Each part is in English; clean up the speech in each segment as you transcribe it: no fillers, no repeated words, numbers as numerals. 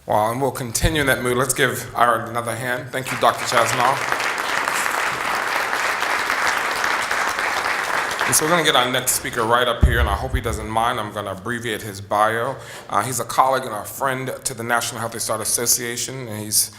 Well, and we'll continue in that mood. Let's give Ira another hand. Thank you, Dr. Chasnall. And so we're going to get our next speaker right up here, and I hope he doesn't mind. I'm going to abbreviate his bio. He's a colleague and a friend to the National Healthy Start Association, and he's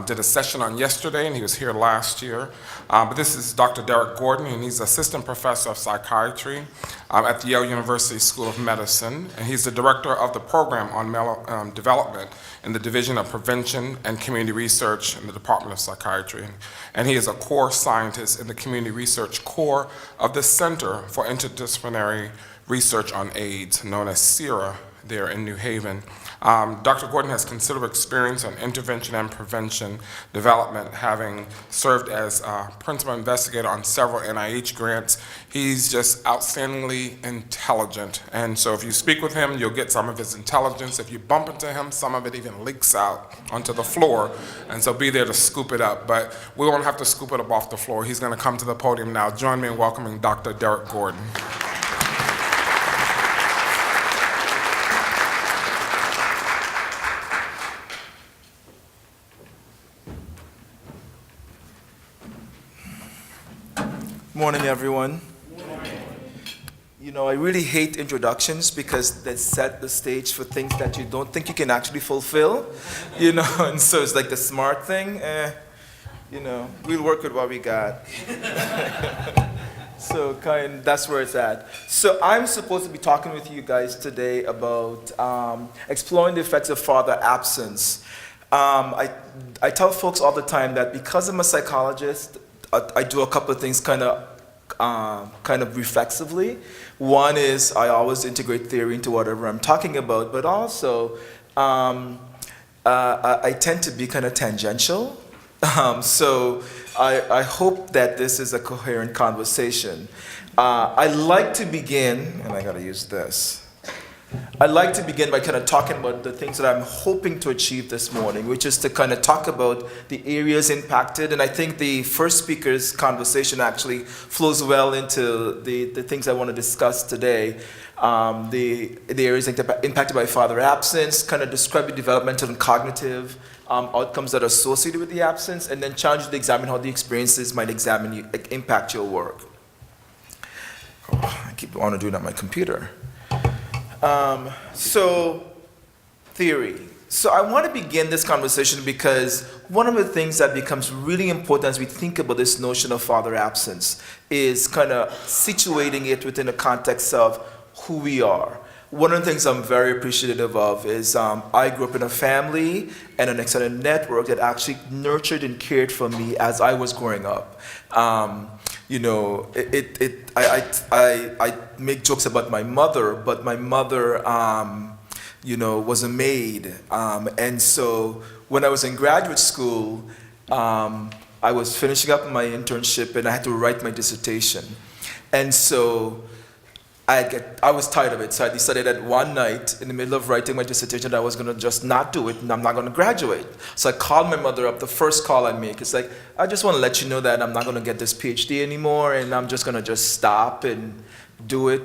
did a session on yesterday, and he was here last year. But this is Dr. Derrick Gordon, and he's assistant professor of psychiatry at the Yale University School of Medicine, and he's the director of the program on development in the Division of Prevention and Community Research in the Department of Psychiatry. And he is a core scientist in the community research core of the Center for Interdisciplinary Research on AIDS, known as CIRA, there in New Haven. Dr. Gordon has considerable experience on intervention and prevention development, having served as principal investigator on several NIH grants. He's just outstandingly intelligent, and so if you speak with him, you'll get some of his intelligence. If you bump into him, some of it even leaks out onto the floor, and so be there to scoop it up. But we won't have to scoop it up off the floor. He's going to come to the podium now. Join me in welcoming Dr. Derrick Gordon. Morning, everyone. You know, I really hate introductions because they set the stage for things that you don't think you can actually fulfill, you know, and so it's like the smart thing, you know, we'll work with what we got. So that's where it's at. So I'm supposed to be talking with you guys today about exploring the effects of father absence. I tell folks all the time that because I'm a psychologist, I do a couple of things kind of reflexively. One is I always integrate theory into whatever I'm talking about, but also I tend to be kind of tangential. So I hope that this is a coherent conversation. I like to begin, and I gotta use this. I'd like to begin by kind of talking about the things that I'm hoping to achieve this morning, which is to kind of talk about the areas impacted. And I think the first speaker's conversation actually flows well into the things I want to discuss today. The areas impacted by father absence, kind of describe the developmental and cognitive outcomes that are associated with the absence, and then challenge you to examine how the experiences might impact your work. Oh, I keep wanting to do it on my computer. So, theory. So I want to begin this conversation because one of the things that becomes really important as we think about this notion of father absence is kind of situating it within the context of who we are. One of the things I'm very appreciative of is I grew up in a family and an extended network that actually nurtured and cared for me as I was growing up. You know, I make jokes about my mother, but my mother, you know, was a maid. And so when I was in graduate school, I was finishing up my internship and I had to write my dissertation. And so I was tired of it, so I decided that one night in the middle of writing my dissertation I was going to just not do it and I'm not going to graduate. So I called my mother up, the first call I make. It's like, I just want to let you know that I'm not going to get this Ph.D. anymore and I'm just going to just stop and do it,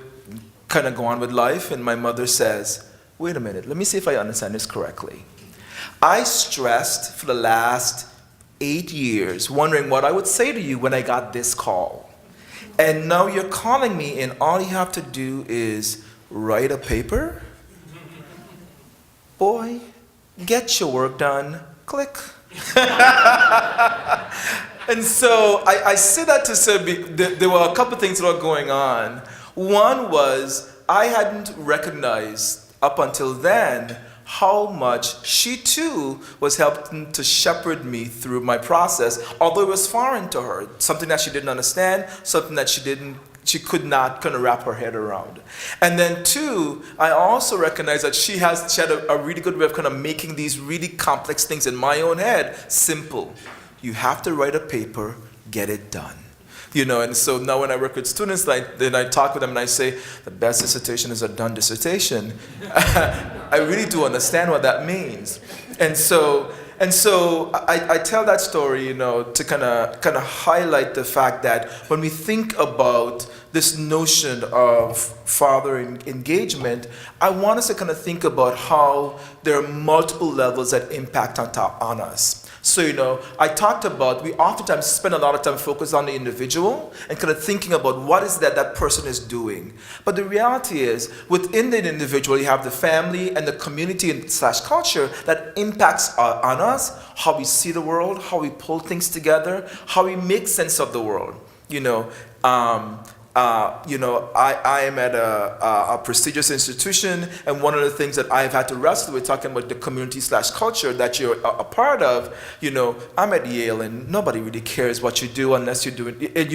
kind of go on with life. And my mother says, wait a minute, let me see if I understand this correctly. I stressed for the last 8 years wondering what I would say to you when I got this call. And now you're calling me and all you have to do is write a paper? Boy, get your work done. Click. And so I say that to say there were a couple things that were going on. One was I hadn't recognized up until then how much she too was helping to shepherd me through my process, although it was foreign to her, something that she didn't understand, something that she could not kind of wrap her head around. And then two, I also recognized that she had a really good way of kind of making these really complex things in my own head simple. You have to write a paper, get it done. You know, and so now when I work with students, then I talk with them and I say, the best dissertation is a done dissertation. I really do understand what that means. And so And so I tell that story, to kind of highlight the fact that when we think about this notion of father engagement, I want us to kind of think about how there are multiple levels that impact on us. So, I talked about, we oftentimes spend a lot of time focused on the individual and kind of thinking about what is that person is doing. But the reality is, within the individual, you have the family and the community / culture that impacts on us, how we see the world, how we pull things together, how we make sense of the world. I am at a prestigious institution, and one of the things that I've had to wrestle with, talking about the community / culture that you're a part of, I'm at Yale, and nobody really cares what you do unless you're doing, and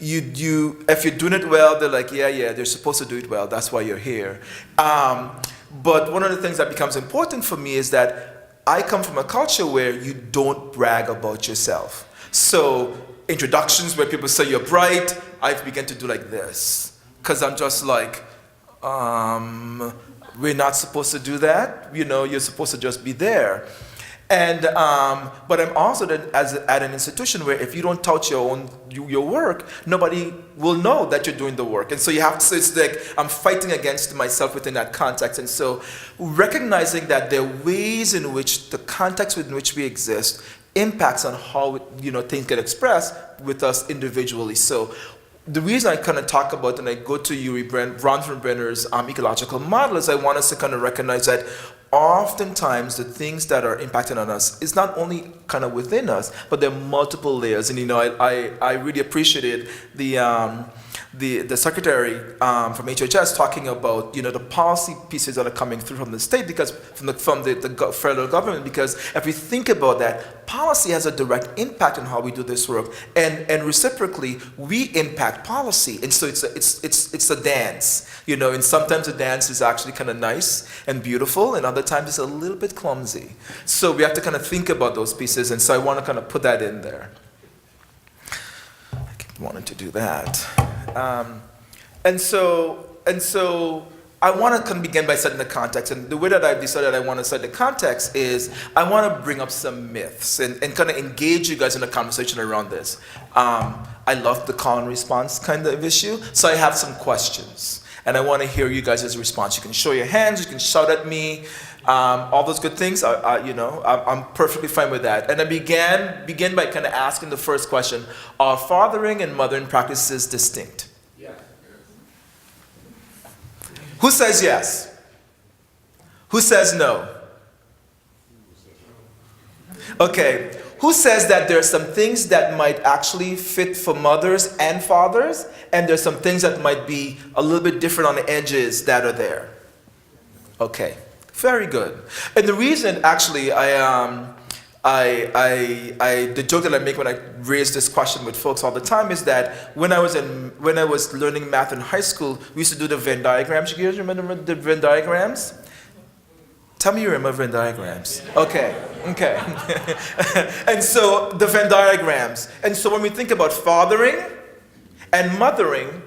if you're doing it well, they're like, yeah, they're supposed to do it well, that's why you're here. But one of the things that becomes important for me is that I come from a culture where you don't brag about yourself. So introductions where people say you're bright, I begin to do like this, because I'm just like, we're not supposed to do that. You're supposed to just be there. And but I'm also at an institution where if you don't touch your work, nobody will know that you're doing the work. And so you have to. So it's like I'm fighting against myself within that context. And so recognizing that there are ways in which the context within which we exist impacts on how things get expressed with us individually. So the reason I kind of talk about and I go to Yuri Bronfenbrenner's ecological model is I want us to kind of recognize that oftentimes the things that are impacting on us is not only kind of within us, but there are multiple layers. And I really appreciated the secretary from HHS talking about the policy pieces that are coming through from the state, because from the federal government, because if we think about that, policy has a direct impact on how we do this work, and reciprocally we impact policy, and so it's a dance, and sometimes the dance is actually kind of nice and beautiful, and other times it's a little bit clumsy. So we have to kind of think about those pieces, and so I want to kind of put that in there. I keep wanting to do that. And so I want to kind of begin by setting the context, and the way that I've decided I want to set the context is I want to bring up some myths and kind of engage you guys in a conversation around this. I love the call and response kind of issue, so I have some questions, and I want to hear you guys' response. You can show your hands, you can shout at me, all those good things. I'm perfectly fine with that. And I begin by kind of asking the first question: are fathering and mothering practices distinct? Who says yes? Who says no? Okay. Who says that there are some things that might actually fit for mothers and fathers, and there's some things that might be a little bit different on the edges that are there? Okay. Very good. And the reason, actually, the joke that I make when I raise this question with folks all the time is that when I was learning math in high school, we used to do the Venn diagrams. You guys remember the Venn diagrams? Tell me you remember Venn diagrams. Okay. And so the Venn diagrams. And so when we think about fathering and mothering,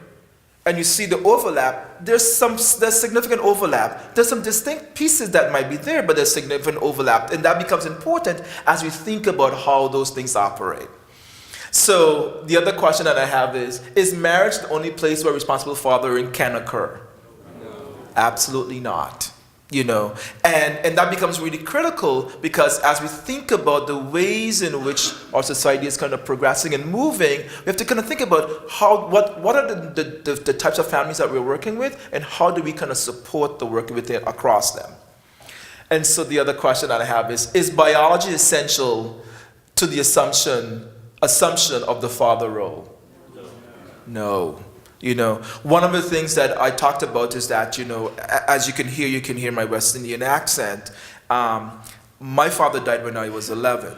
and you see the overlap, there's significant overlap. There's some distinct pieces that might be there, but there's significant overlap. And that becomes important as we think about how those things operate. So the other question that I have is marriage the only place where responsible fathering can occur? No. Absolutely not. And that becomes really critical, because as we think about the ways in which our society is kind of progressing and moving, we have to kind of think about what are the types of families that we're working with, and how do we kind of support the work within across them. And so the other question that I have is biology essential to the assumption of the father role? No. One of the things that I talked about is that, as you can hear my West Indian accent. My father died when I was 11,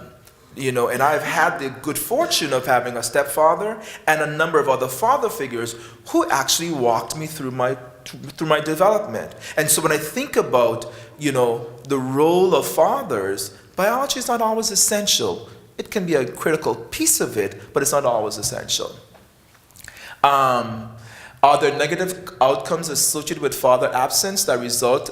and I've had the good fortune of having a stepfather and a number of other father figures who actually walked me through my development. And so when I think about, the role of fathers, biology is not always essential. It can be a critical piece of it, but it's not always essential. Are there negative outcomes associated with father absence that result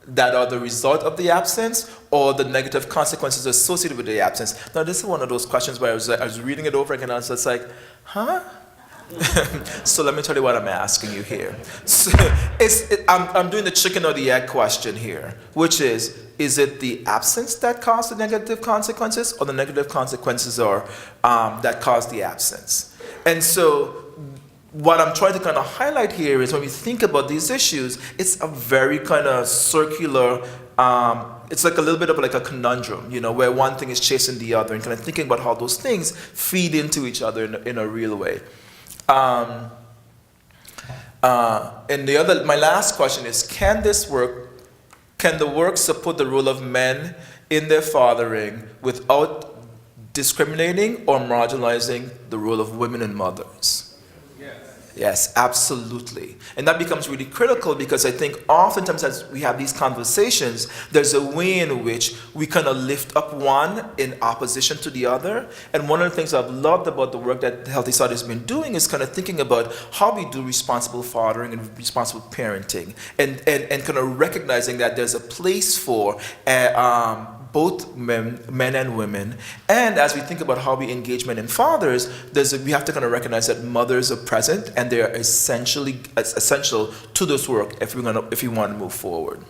that are the result of the absence or the negative consequences associated with the absence? Now, this is one of those questions where I was reading it over again and I was just like, huh? So let me tell you what I'm asking you here. So I'm doing the chicken or the egg question here, which is it the absence that caused the negative consequences or the negative consequences are that caused the absence? And so what I'm trying to kind of highlight here is when we think about these issues, it's a very kind of circular, it's like a little bit of like a conundrum, where one thing is chasing the other and kind of thinking about how those things feed into each other in a real way. And my last question is, can the work support the role of men in their fathering without discriminating or marginalizing the role of women and mothers? Yes, absolutely. And that becomes really critical because I think oftentimes as we have these conversations, there's a way in which we kind of lift up one in opposition to the other. And one of the things I've loved about the work that Healthy Start has been doing is kind of thinking about how we do responsible fathering and responsible parenting and kind of recognizing that there's a place for both men and women. And as we think about how we engage men and fathers, we have to kind of recognize that mothers are present and they're essential to this work if we want to move forward.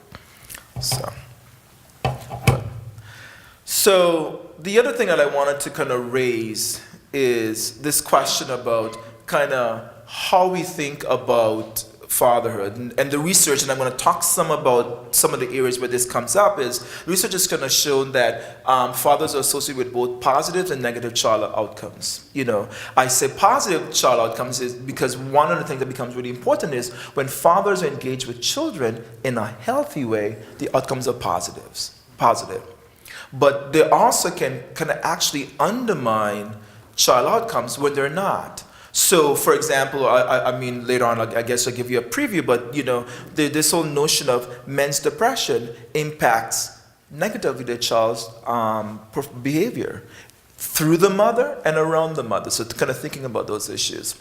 So the other thing that I wanted to kind of raise is this question about kind of how we think about fatherhood and the research, and I'm going to talk some about some of the areas where this comes up. Is research has kind of shown that fathers are associated with both positive and negative child outcomes. I say positive child outcomes is because one of the things that becomes really important is when fathers are engaged with children in a healthy way, the outcomes are positive. But they also can kind of actually undermine child outcomes when they're not. So, for example, I mean, later on, I guess I'll give you a preview, but, this whole notion of men's depression impacts negatively the child's behavior through the mother and around the mother. So kind of thinking about those issues.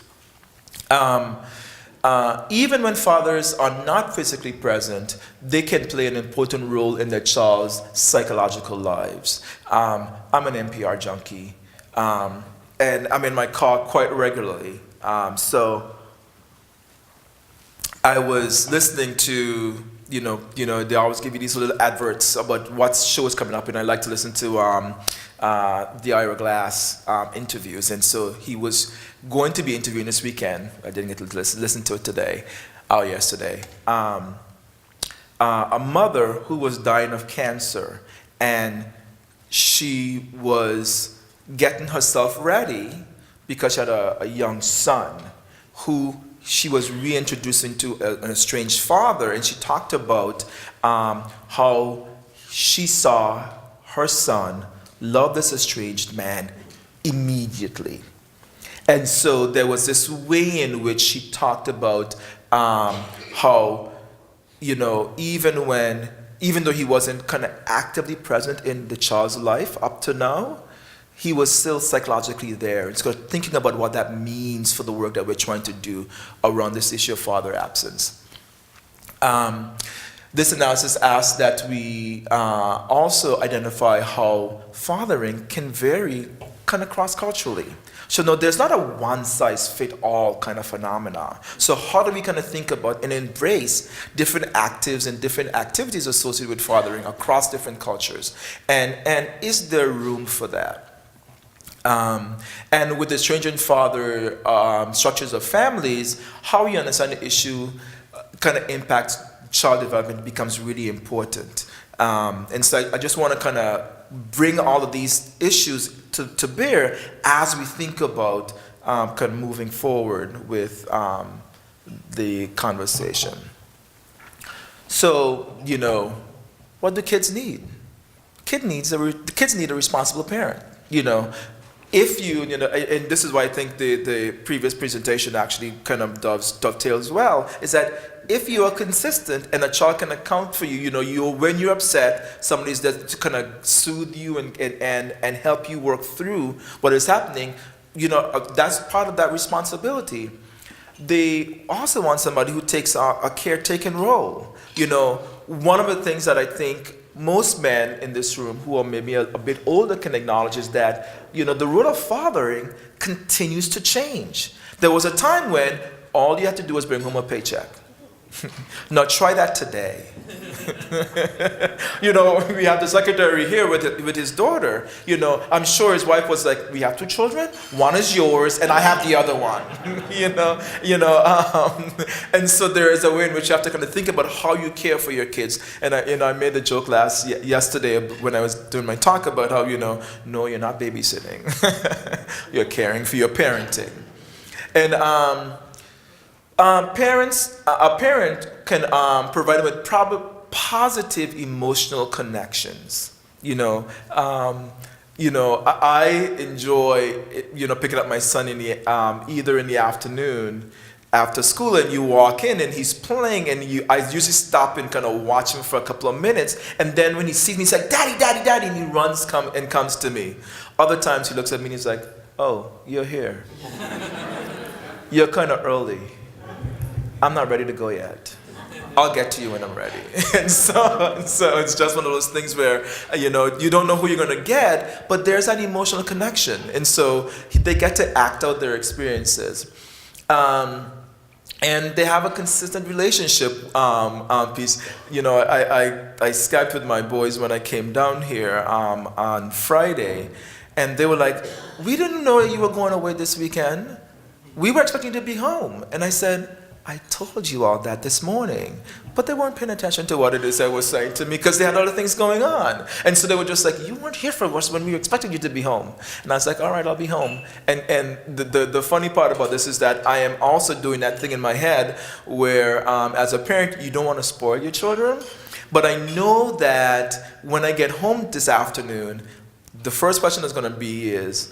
Even when fathers are not physically present, they can play an important role in their child's psychological lives. I'm an NPR junkie. And I'm in my car quite regularly. So I was listening to, they always give you these little adverts about what show is coming up, and I like to listen to the Ira Glass interviews. And so he was going to be interviewing this weekend. I didn't get to listen to it yesterday. A mother who was dying of cancer, and she was getting herself ready because she had a young son who she was reintroducing to an estranged father, and she talked about how she saw her son love this estranged man immediately. And so there was this way in which she talked about how, even though he wasn't kind of actively present in the child's life up to now, he was still psychologically there. It's got thinking about what that means for the work that we're trying to do around this issue of father absence. This analysis asks that we also identify how fathering can vary kind of cross-culturally. So no, there's not a one-size-fit-all kind of phenomena. So how do we kind of think about and embrace different actives and different activities associated with fathering across different cultures? And is there room for that? And with the estranged and father structures of families, how you understand the issue kind of impacts child development becomes really important. And so I just want to kind of bring all of these issues to bear as we think about kind of moving forward with the conversation. So, what do kids need? Kids need a responsible parent, If and this is why I think the previous presentation actually kind of dovetails well, is that if you are consistent and a child can account for you, when you're upset, somebody's there to kind of soothe you and help you work through what is happening, that's part of that responsibility. They also want somebody who takes a caretaking role. one of the things that I think most men in this room who are maybe a bit older can acknowledge is that, the role of fathering continues to change. There was a time when all you had to do was bring home a paycheck. Now try that today. We have the secretary here with his daughter. I'm sure his wife was like, we have 2 children. One is yours, and I have the other one. And so there is a way in which you have to kind of think about how you care for your kids. And I made the joke yesterday when I was doing my talk about how no, you're not babysitting. You're caring for your parenting. And a parent can provide them with positive emotional connections. I enjoy, picking up my son either in the afternoon after school, and you walk in and he's playing, and I usually stop and kind of watch him for a couple of minutes, and then when he sees me, he's like, "Daddy, Daddy, Daddy," and he comes to me. Other times he looks at me and he's like, "Oh, you're here. You're kind of early. I'm not ready to go yet. I'll get to you when I'm ready." And so it's just one of those things where, you don't know who you're going to get, but there's that emotional connection. And so they get to act out their experiences. And they have a consistent relationship piece. I Skyped with my boys when I came down here on Friday, and they were like, "We didn't know you were going away this weekend. We were expecting you to be home." And I said, "I told you all that this morning." But they weren't paying attention to what it is I was saying to me because they had other things going on. And so they were just like, "You weren't here for us when we expected you to be home." And I was like, "All right, I'll be home." And the funny part about this is that I am also doing that thing in my head where as a parent, you don't want to spoil your children. But I know that when I get home this afternoon, the first question that's going to be is,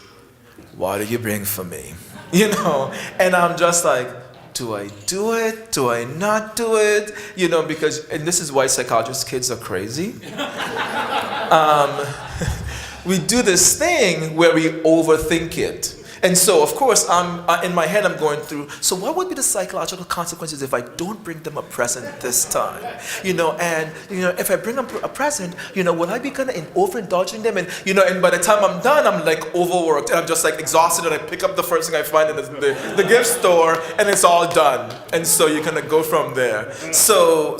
"What did you bring for me?" And I'm just like, do I do it? Do I not do it? Because, and this is why psychologists' kids are crazy. We do this thing where we overthink it. And so, of course, in my head, I'm going through, so what would be the psychological consequences if I don't bring them a present this time? And if I bring them a present, will I be kind of overindulging them? And by the time I'm done, I'm like overworked, and I'm just like exhausted, and I pick up the first thing I find in the gift store, and it's all done. And so you kind of go from there. So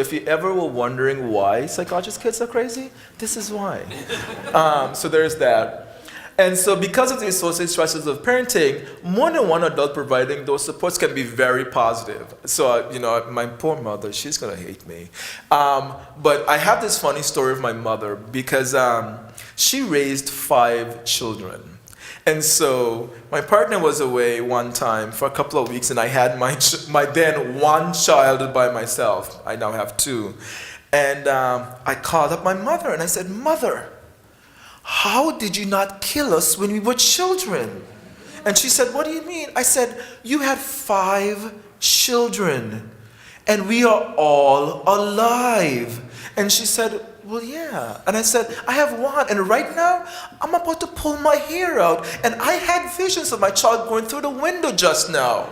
if you ever were wondering why psychologists' kids are crazy, this is why. So there's that. And so because of the associated stresses of parenting, more than one adult providing those supports can be very positive. So, my poor mother, she's going to hate me. But I have this funny story of my mother because she raised 5 children. And so my partner was away one time for a couple of weeks, and I had my then 1 child by myself. I now have 2. And I called up my mother, and I said, "Mother, how did you not kill us when we were children?" And she said, "What do you mean?" I said, "You had 5 children, and we are all alive." And she said, "Well, yeah." And I said, "I have 1, and right now, I'm about to pull my hair out, and I had visions of my child going through the window just now."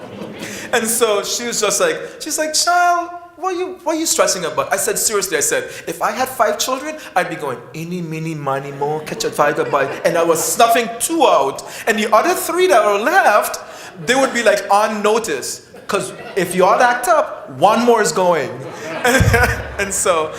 And so she was just like, "Child, what are you stressing about?" I said, "Seriously," I said, "if I had 5 children, I'd be going, eeny, meeny, miny, mo, catch a tiger bite," and I was snuffing 2 out. And the other 3 that were left, they would be like on notice. Because if you all act up, 1 more is going. And so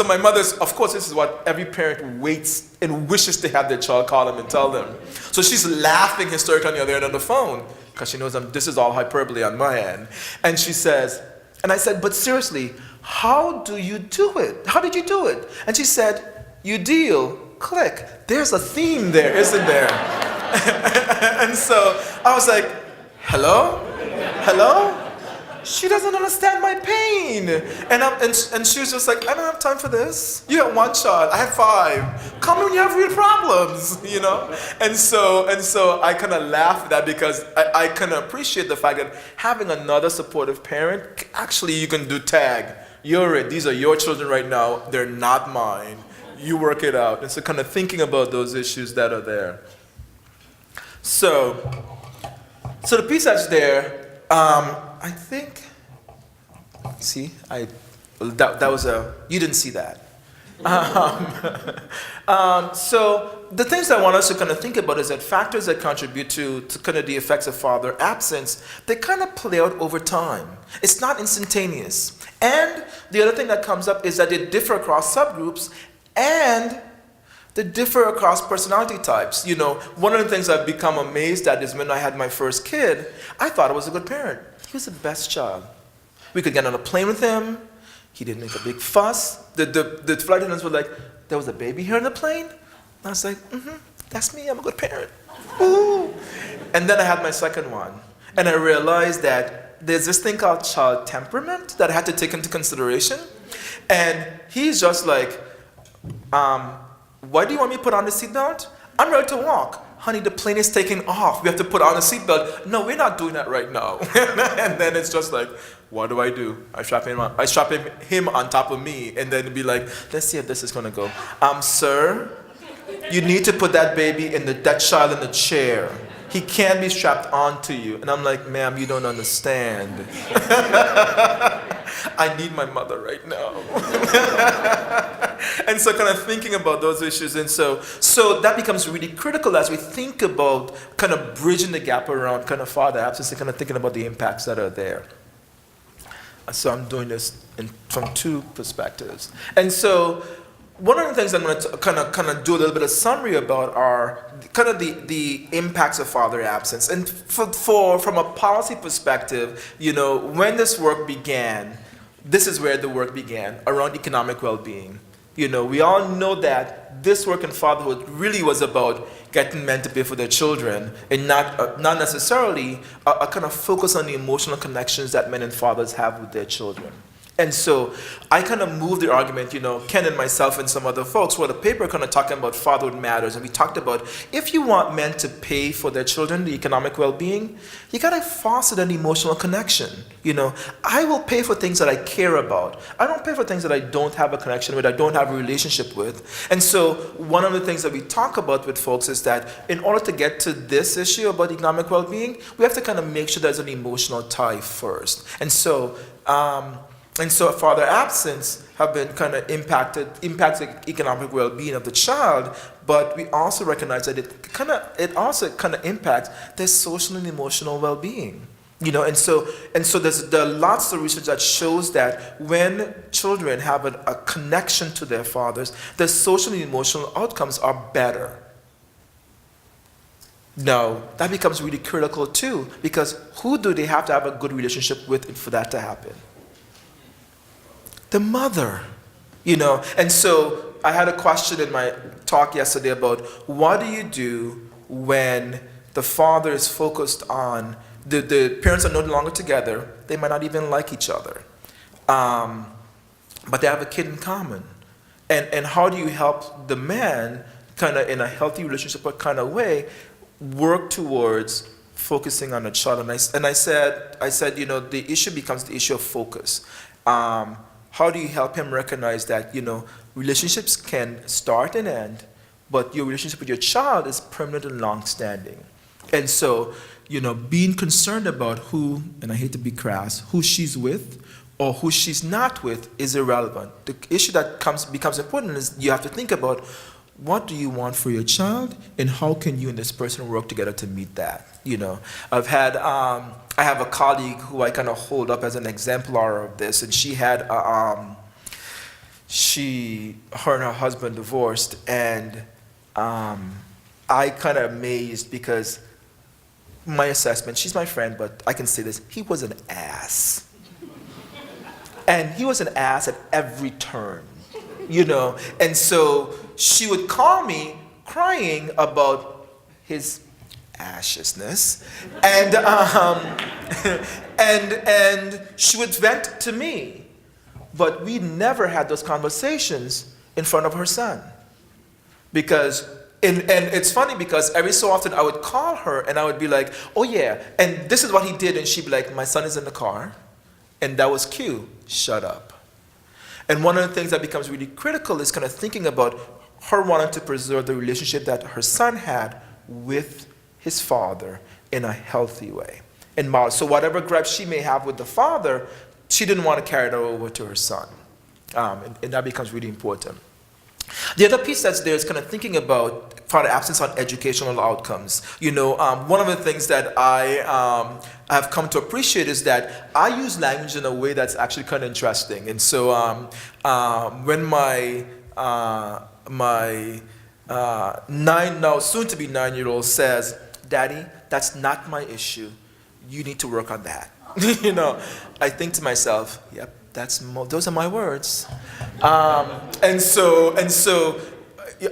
my mother's, of course, this is what every parent waits and wishes to have their child call them and tell them. So she's laughing hysterically on the other end of the phone because she knows this is all hyperbole on my end. And she says, and I said, "But seriously, how do you do it? How did you do it?" And she said, "You deal, click. There's a theme there, isn't there?" And so I was like, "Hello? Hello?" She doesn't understand my pain. And she was just like, "I don't have time for this. You have 1 child. I have 5. Come when you have real problems, And so I kind of laugh at that because I kind of appreciate the fact that having another supportive parent, actually you can do tag. These are your children right now. They're not mine. You work it out. And so kind of thinking about those issues that are there. So the piece that's there, I think, see, I That was you didn't see that. So the things I want us to kind of think about is that factors that contribute to kind of the effects of father absence, they kind of play out over time. It's not instantaneous. And the other thing that comes up is that they differ across subgroups and they differ across personality types. You know, one of the things I've become amazed at is when I had my first kid, I thought I was a good parent. He was the best child. We could get on a plane with him. He didn't make a big fuss. The flight attendants were like, there was a baby here on the plane? And I was like, that's me, I'm a good parent. Ooh. And then I had my second one. And I realized that there's this thing called child temperament that I had to take into consideration. And he's just like, why do you want me to put on the seatbelt? I'm ready to walk. Honey, the plane is taking off. We have to put on a seatbelt. No, we're not doing that right now. And then it's just like, what do? I strap him on top of me, and then be like, let's see if this is gonna go. Sir, you need to put that baby that child in the chair. He can't be strapped onto you. And I'm like, ma'am, you don't understand. I need my mother right now. And so kind of thinking about those issues. And so that becomes really critical as we think about kind of bridging the gap around kind of father absence and kind of thinking about the impacts that are there. So I'm doing this from two perspectives. And so one of the things I'm going to kind of do a little bit of summary about are kind of the impacts of father absence. And from a policy perspective, you know, when this work began, this is where the work began, around economic well-being. You know, we all know that this work in fatherhood really was about getting men to pay for their children and not necessarily a kind of focus on the emotional connections that men and fathers have with their children. And so I kind of moved the argument, you know, Ken and myself and some other folks wrote a paper kind of talking about fatherhood matters. And we talked about if you want men to pay for their children, the economic well-being, you got to foster an emotional connection. You know, I will pay for things that I care about. I don't pay for things that I don't have a connection with, I don't have a relationship with. And so one of the things that we talk about with folks is that in order to get to this issue about economic well-being, we have to kind of make sure there's an emotional tie first. And so father absence have been kind of impacts the economic well-being of the child, but we also recognize that it also kind of impacts their social and emotional well-being. You know, and so there are lots of research that shows that when children have a connection to their fathers, their social and emotional outcomes are better. Now, that becomes really critical too, because who do they have to have a good relationship with for that to happen? The mother, you know. And so I had a question in my talk yesterday about what do you do when the father is focused on, the parents are no longer together, they might not even like each other, but they have a kid in common. And how do you help the man kind of in a healthy relationship kind of way work towards focusing on the child? And I said, you know, the issue becomes the issue of focus. How do you help him recognize that, you know, relationships can start and end, but your relationship with your child is permanent and long-standing. And so, you know, being concerned about who, and I hate to be crass, who she's with or who she's not with is irrelevant. The issue that becomes important is you have to think about what do you want for your child and how can you and this person work together to meet that. You know, I have a colleague who I kind of hold up as an exemplar of this, and she had her and her husband divorced, and I kind of amazed because my assessment, she's my friend, but I can say this, he was an ass. And he was an ass at every turn, you know. And so she would call me crying about his ashishness, and she would vent to me, but we never had those conversations in front of her son, because and it's funny because every so often I would call her and I would be like, oh yeah, and this is what he did, and she'd be like, my son is in the car, and that was cue, shut up. And one of the things that becomes really critical is kind of thinking about her wanting to preserve the relationship that her son had with his father in a healthy way. And so whatever gripes she may have with the father, she didn't want to carry that over to her son. And that becomes really important. The other piece that's there is kind of thinking about part of absence on educational outcomes. One of the things that I have come to appreciate is that I use language in a way that's actually kind of interesting. And so when my now soon to be 9-year-old says, "Daddy, that's not my issue. You need to work on that." I think to myself, "Yep, those are my words." And so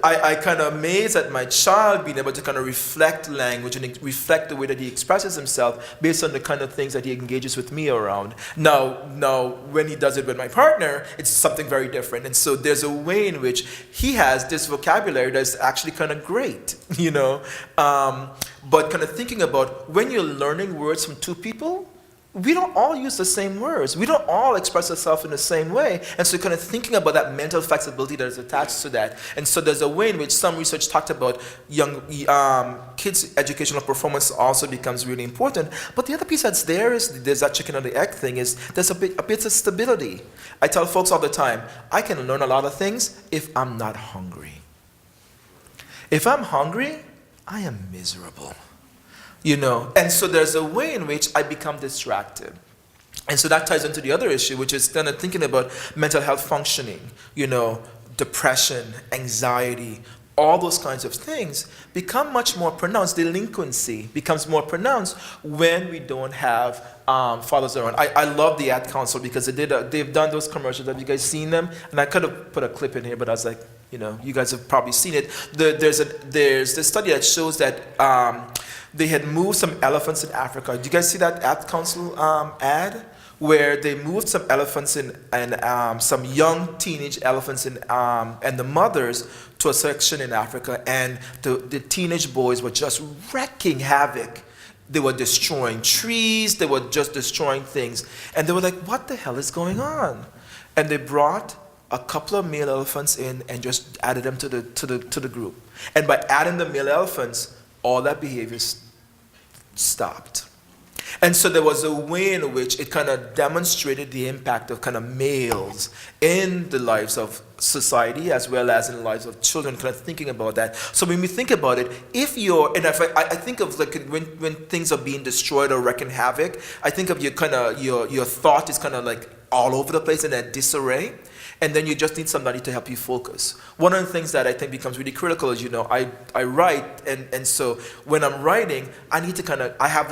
I kind of amazed at my child being able to kind of reflect language and reflect the way that he expresses himself based on the kind of things that he engages with me around. Now, when he does it with my partner, it's something very different. And so there's a way in which he has this vocabulary that's actually kind of great, But kind of thinking about when you're learning words from two people, we don't all use the same words. We don't all express ourselves in the same way. And so kind of thinking about that mental flexibility that is attached to that. And so there's a way in which some research talked about young kids' educational performance also becomes really important. But the other piece that's there's that chicken or the egg thing, is there's a bit of stability. I tell folks all the time, I can learn a lot of things if I'm not hungry. If I'm hungry, I am miserable. And so there's a way in which I become distracted. And so that ties into the other issue, which is kind of thinking about mental health functioning, depression, anxiety, all those kinds of things become much more pronounced. Delinquency becomes more pronounced when we don't have fathers around. I love the Ad Council because they've done those commercials. Have you guys seen them? And I could have put a clip in here, but I was like, you guys have probably seen it. There's this study that shows that they had moved some elephants in Africa. Did you guys see that Ad Council ad? Where they moved some elephants and some young teenage elephants and the mothers to a section in Africa, and the teenage boys were just wreaking havoc. They were destroying trees, they were just destroying things. And they were like, what the hell is going on? And they brought a couple of male elephants in and just added them to the group. And by adding the male elephants, all that behavior stopped. And so there was a way in which it kind of demonstrated the impact of kind of males in the lives of society as well as in the lives of children, kind of thinking about that. So when we think about it, I think of like when things are being destroyed or wreaking havoc, I think of your thought is kind of like all over the place in a disarray. And then you just need somebody to help you focus. One of the things that I think becomes really critical is, I write, and so when I'm writing, I need to I have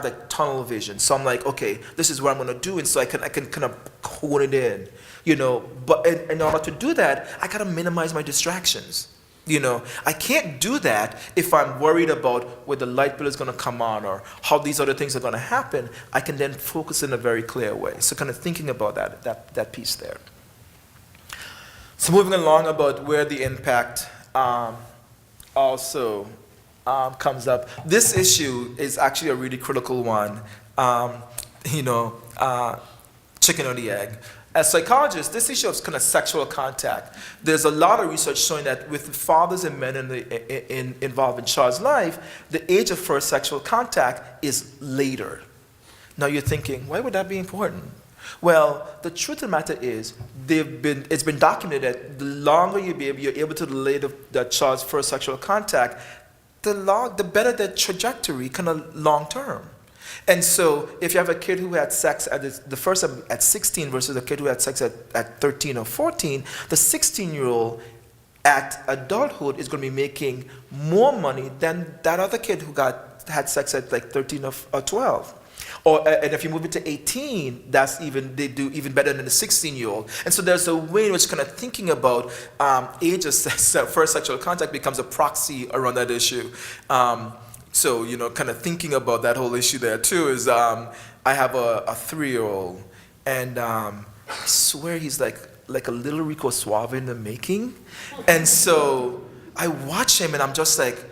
like tunnel vision. So I'm like, okay, this is what I'm gonna do, and so I can kind of hone it in, But in order to do that, I gotta minimize my distractions. I can't do that if I'm worried about where the light bill is going to come on or how these other things are going to happen. I can then focus in a very clear way. So kind of thinking about that piece there. So moving along about where the impact also comes up. This issue is actually a really critical one, chicken or the egg. As psychologists, this issue of kind of sexual contact, there's a lot of research showing that with fathers and men involved in child's life, the age of first sexual contact is later. Now you're thinking, why would that be important? Well, the truth of the matter is, it's been documented that the longer you're able to delay the child's first sexual contact, the better the trajectory, kind of long term. And so, if you have a kid who had sex the first time at 16 versus a kid who had sex at 13 or 14, the 16-year-old at adulthood is going to be making more money than that other kid who had sex at like 13 or 12. And if you move it to 18, they do even better than the 16-year-old. And so there's a way in which kind of thinking about age of first sexual contact becomes a proxy around that issue. So, kind of thinking about that whole issue there too is I have a 3-year-old, and I swear he's like a little Rico Suave in the making. And so I watch him and I'm just like,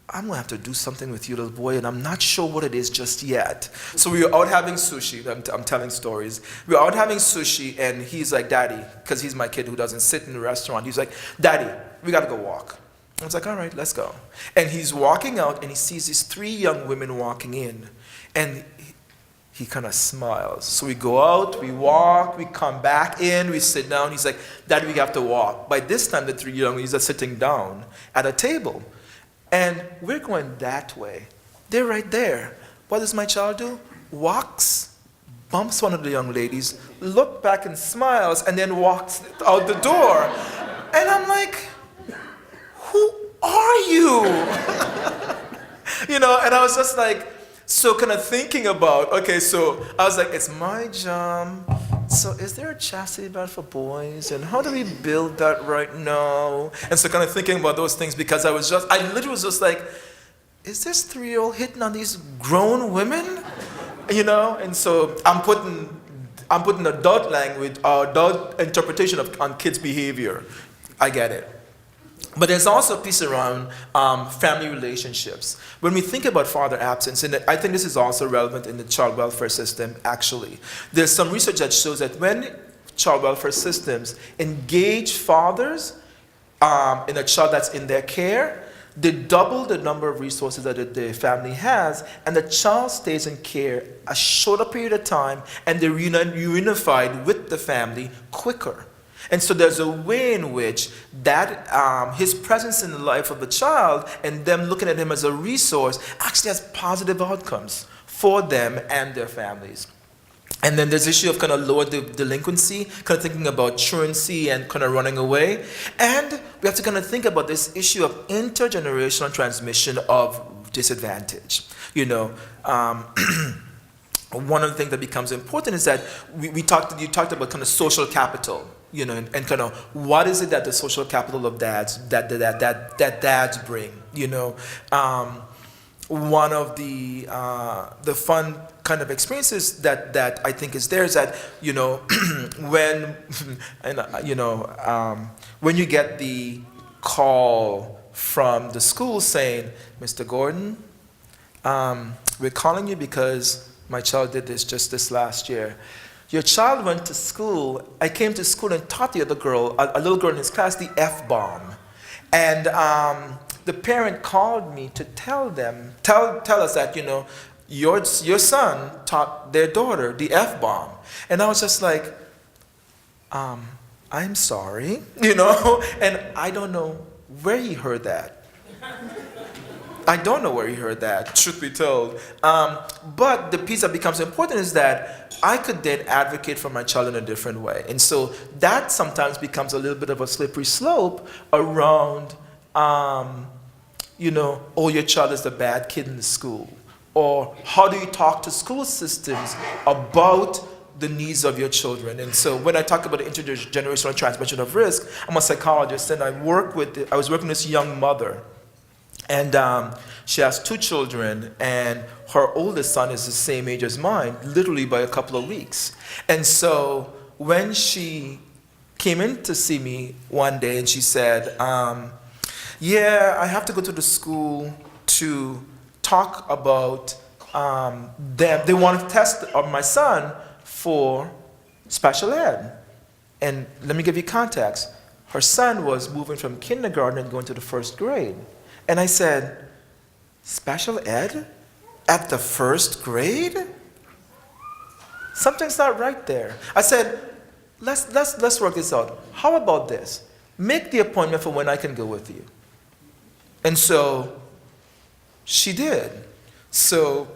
I'm gonna have to do something with you, little boy, and I'm not sure what it is just yet. So we were out having sushi. I'm telling stories. We were out having sushi, and he's like, Daddy, because he's my kid who doesn't sit in the restaurant. He's like, Daddy, we gotta go walk. I was like, all right, let's go. And he's walking out, and he sees these 3 young women walking in, and he kind of smiles. So we go out, we walk, we come back in, we sit down. He's like, Daddy, we have to walk. By this time, the 3 young ladies are sitting down at a table. And we're going that way. They're right there. What does my child do? Walks, bumps one of the young ladies, looks back and smiles, and then walks out the door. And I'm like, who are you? And I was just like, so kind of thinking about, okay, so I was like, it's my job. So is there a chastity belt for boys? And how do we build that right now? And so kind of thinking about those things because I literally was just like, is this 3-year-old hitting on these grown women? And so I'm putting adult language, adult interpretation on kids' behavior. I get it. But there's also a piece around family relationships. When we think about father absence, and I think this is also relevant in the child welfare system, actually. There's some research that shows that when child welfare systems engage fathers in a child that's in their care, they double the number of resources that the family has, and the child stays in care a shorter period of time, and they're reunified with the family quicker. And so there's a way in which that his presence in the life of the child and them looking at him as a resource actually has positive outcomes for them and their families. And then there's the issue of kind of lower delinquency, kind of thinking about truancy and kind of running away. And we have to kind of think about this issue of intergenerational transmission of disadvantage. One of the things that becomes important is that you talked about kind of social capital. And kind of what is it that the social capital of dads that dads bring? One of the fun kind of experiences that I think is there is that when you get the call from the school saying, Mr. Gordon, we're calling you because my child did this just this last year. Your child went to school. I came to school and taught the other girl, a little girl in his class, the F-bomb. And the parent called me to tell us that, your son taught their daughter the F-bomb. And I was just like, I'm sorry, and I don't know where he heard that. I don't know where he heard that, truth be told. But the piece that becomes important is that I could then advocate for my child in a different way. And so that sometimes becomes a little bit of a slippery slope around, your child is the bad kid in the school. Or how do you talk to school systems about the needs of your children? And so when I talk about the intergenerational transmission of risk, I'm a psychologist and I was working with this young mother. And she has 2 children, and her oldest son is the same age as mine, literally by a couple of weeks. And so when she came in to see me one day and she said, yeah, I have to go to the school to talk about them. They want to test my son for special ed. And let me give you context. Her son was moving from kindergarten and going to the 1st grade. And I said, special ed at the 1st grade? Something's not right there. I said, let's work this out. How about this? Make the appointment for when I can go with you. And so she did. So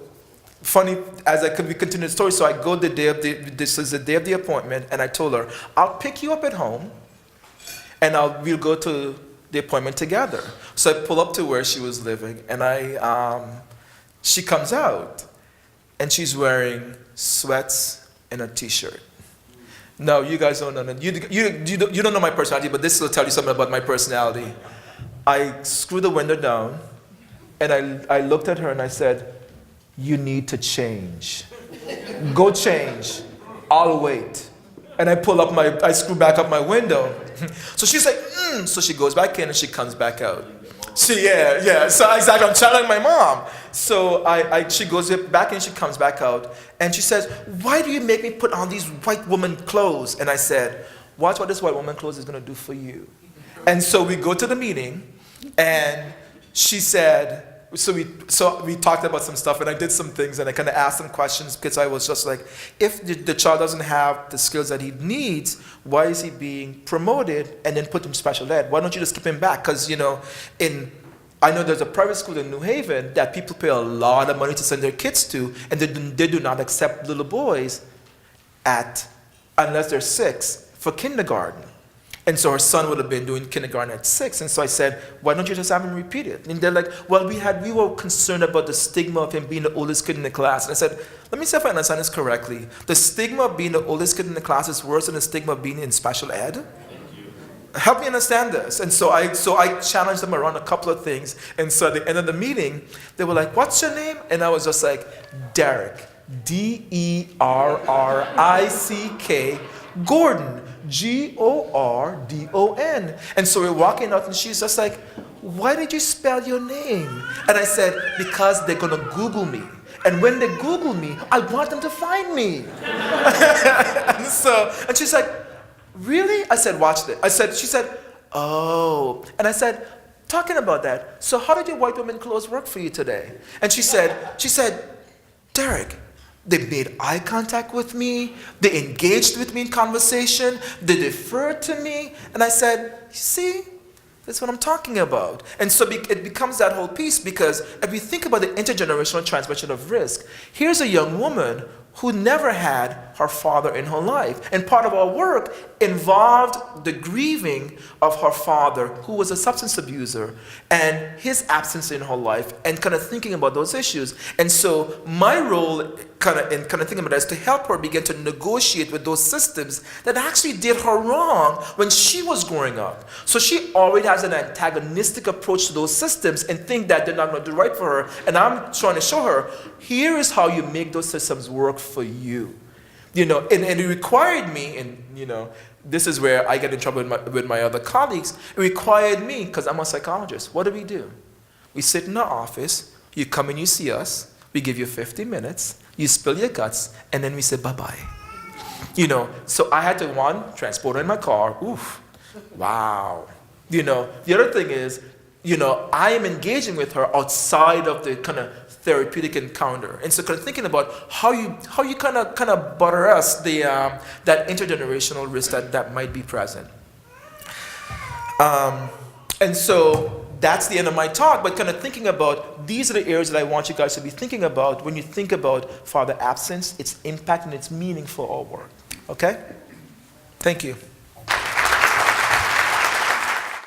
funny, we continue the story, so I go this is the day of the appointment, and I told her, I'll pick you up at home, and we'll go to the appointment together. So I pull up to where she was living, and she comes out, and she's wearing sweats and a t-shirt. Now, you guys don't know, you don't know my personality, but this will tell you something about my personality. I screwed the window down, and I looked at her and I said, you need to change. Go change. I'll wait. And I screw back up my window. So she's like, So she goes back in and she comes back out. So yeah. So exactly, I'm channeling my mom. So she goes back in, she comes back out, and she says, why do you make me put on these white woman clothes? And I said, watch what this white woman clothes is going to do for you. And so we go to the meeting, and she said, so we talked about some stuff, and I did some things, and I kind of asked some questions because I was just like, if the child doesn't have the skills that he needs, why is he being promoted and then put in special ed? Why don't you just keep him back? Because, I know there's a private school in New Haven that people pay a lot of money to send their kids to, and they do not accept little boys unless they're 6 for kindergarten. And so her son would have been doing kindergarten at 6. And so I said, why don't you just have him repeat it? And they're like, well, we were concerned about the stigma of him being the oldest kid in the class. And I said, let me see if I understand this correctly. The stigma of being the oldest kid in the class is worse than the stigma of being in special ed? Help me understand this. And so I challenged them around a couple of things. And so at the end of the meeting, they were like, what's your name? And I was just like, Derrick, Derrick, Gordon, Gordon. And so we're walking out, and she's just like, why did you spell your name? And I said, because they're going to Google me. And when they Google me, I want them to find me. and she's like, really? I said, watch this. She said, oh. And I said, talking about that, so how did your white women clothes work for you today? And she said, Derrick, they made eye contact with me. They engaged with me in conversation. They deferred to me. And I said, see, that's what I'm talking about. And so it becomes that whole piece, because if we think about the intergenerational transmission of risk, here's a young woman who never had her father in her life. And part of our work involved the grieving of her father, who was a substance abuser, and his absence in her life, and kind of thinking about those issues. And so my role kind of thinking about that is to help her begin to negotiate with those systems that actually did her wrong when she was growing up. So she already has an antagonistic approach to those systems and think that they're not going to do right for her. And I'm trying to show her, here is how you make those systems work for you. And it required me, and this is where I get in trouble with my other colleagues, it required me, because I'm a psychologist. What do? We sit in the office, you come and you see us, we give you 50 minutes, you spill your guts, and then we say bye-bye. So I had to, transport her in my car. Oof, wow. The other thing is, I am engaging with her outside of the kind of therapeutic encounter. And so kind of thinking about how you kind of butter us that intergenerational risk that might be present. And so that's the end of my talk, but kind of thinking about, these are the areas that I want you guys to be thinking about when you think about father absence, its impact and its meaning for our work. Okay? Thank you.